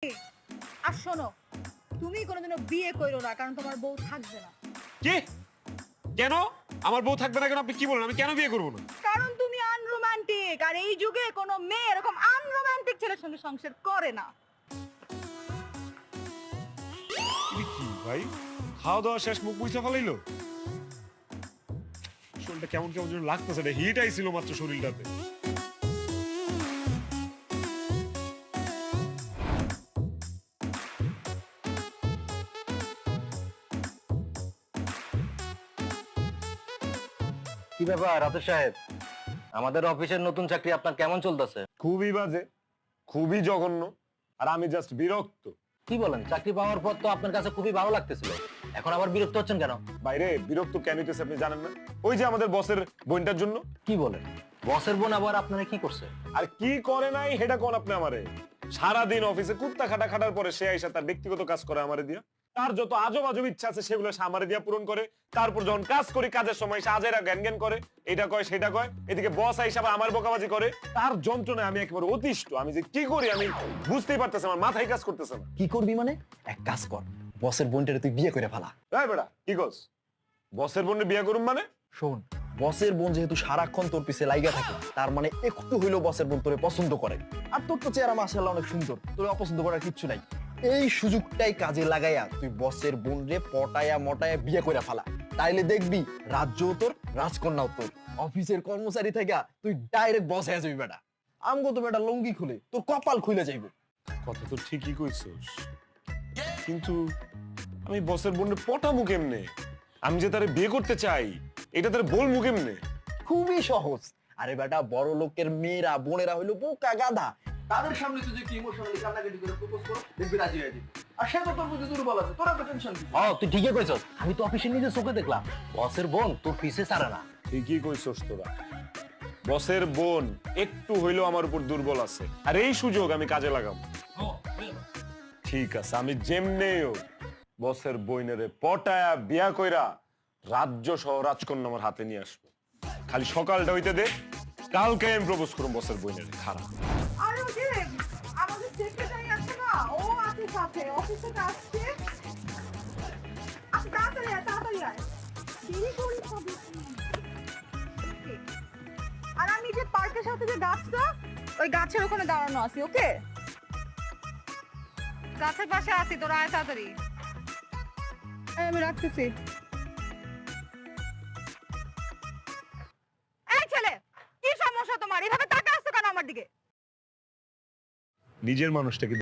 আর শোনো, তুমি কোনোদিনও বিয়ে করো না, কারণ তোমার বউ থাকবে না। কি? কেন আমার বউ থাকবে না কেন? আপনি কি বলেন? আমি কেন বিয়ে করবো না? কারণ তুমি আনরোমান্টিক, আর এই যুগে কোনো মেয়ে এরকম আনরোমান্টিক ছেলের সঙ্গে সংসার করে না। কি ভাই, খাওয়া দাওয়া শেষ, মুখ বুঝতে ফেলাইলো? শরীরটা কেমন কেমন যেন লাগতেছে, হিট আইছিল মাত্র শরীরটাতে। কি ব্যাপার রাতেশ সাহেব, আমাদের অফিসের নতুন চাকরি আপনার কেমন চলতেছে? খুবই বাজে, খুবই জঘন্য, আর আমি জাস্ট বিরক্ত। কি বলেন, চাকরি পাওয়ার পর তো আপনার কাছে খুবই ভালো লাগতেছিল, এখন আবার বিরক্ত হচ্ছেন কেন? বাইরে বিরক্ত কেন হইতেছে আপনি জানেন না? ওই যে আমাদের বসের বোনটার জন্য। কি বলেন, বসের বোন আবার আপনারা কি করছে? আর কি করে নাই সেটা কোন আপনি আমারে? সারাদিন অফিসে কুত্তা খাটা খাটার পরে সে আইসা তার ব্যক্তিগত কাজ করে আমারে দিয়া, তার যত আজব আজব ইচ্ছা আছে সেগুলো সে আমারে দিয়া পূরণ করে। তারপর যখন কাজ করি, কাজের সময় সে আজেরা জ্ঞান জ্ঞান করে, এটা কয় সেটা কয়, এদিকে বস আইসা আবার আমার বকাবাজি করে। তার যন্ত্রণায় আমি একেবারে অতিষ্ঠ। আমি যে কি করি আমি বুঝতেই পারতেছি, আমার মাথায় কাজ করতেছে না। কি করবি মানে? এক কাজ কর, বসের বোনটারে তুই বিয়ে করে ফেলা। এই বেটা কি কস? বসের বোনে বিয়ে করুম মানে? শোন, বসের বোন যেহেতু সারাক্ষণ তোর পিছে লাইগা থাকে, তার মানে একটু হইলেও বসের বোন তোরে পছন্দ করে। আর তোর তো চেহারা মাশাআল্লাহ অনেক সুন্দর, তোরে অপছন্দ করার কিচ্ছু নাই। এই সুযোগটাই কাজে লাগাইয়া তুই বসের বোন রে পটায়া মটায়া বিয়ে করে ফেলা। তাইলে দেখবি রাজ্য তোর, রাজকন্যাও তোর। অফিসের কর্মচারী থেকে তুই ডাইরেক্ট বস হয়ে যাবি বেটা। আমগো তো বেটা লুঙ্গি খুলে তোর কপাল খুলে যাইব। কথা তো ঠিকই কইছস, কিন্তু আমি বসের বোনে পটামু কেমনে? আমি যে তারে বিয়ে করতে চাই এটা তারে বলমু কেমনে? খুবই সহজ। আরে বেটা, বড় লোকের মেয়েরা বোনেরা হইলো বোকা গাধা, তাদের সামনে তুই যদি ইমোশনালি কান্নাকাটি করে প্রপোজ করো, দেখবি রাজি হয়ে যাবে। আর সে তো তোর প্রতি দুর্বল আছে, তোরা তো টেনশন দিস। তুই ঠিকই কইছস, আমি তো অফিসে নিজে চোখে দেখলাম বসের বোন তোর পিছে ছাড়ে না। ঠিকই কইছস তোরা। বসের বোন একটু হইলেও আমার উপর দুর্বল আছে, আর এই সুযোগ আমি কাজে লাগাবো। ঠিক আছে, আমি যেমনেই হোক বসের বইনেরে পটায়া বিয়া কইরা রাজ্য সহ রাজকন্যা আমার হাতে নিয়ে আসবো। খালি সকালটা হইতে দে, কালকে আমি প্রপোজ করব বসের বইনেরে। খারাপ আর ওই যে আমাদের সেক্রেটারি আছে না, ও আছে সাথে, অফিসে আসছে। তাড়াতাড়ি আয়, তাড়াতাড়ি আয়, দেরি করিস না বেশি। আর আমি যে পার্কের সাথে যে গাছটা, ওই গাছের ওখানে দাঁড়ানো আছি। ওকে, গাছের পাশে আছি, তোরা আয় তাড়াতাড়ি। আমি রাখতেছি। এই ছেলে, কি সমস্যা তোমার? এভাবে তাকা আসছো কেন আমার দিকে? নিজের মানুষটাকে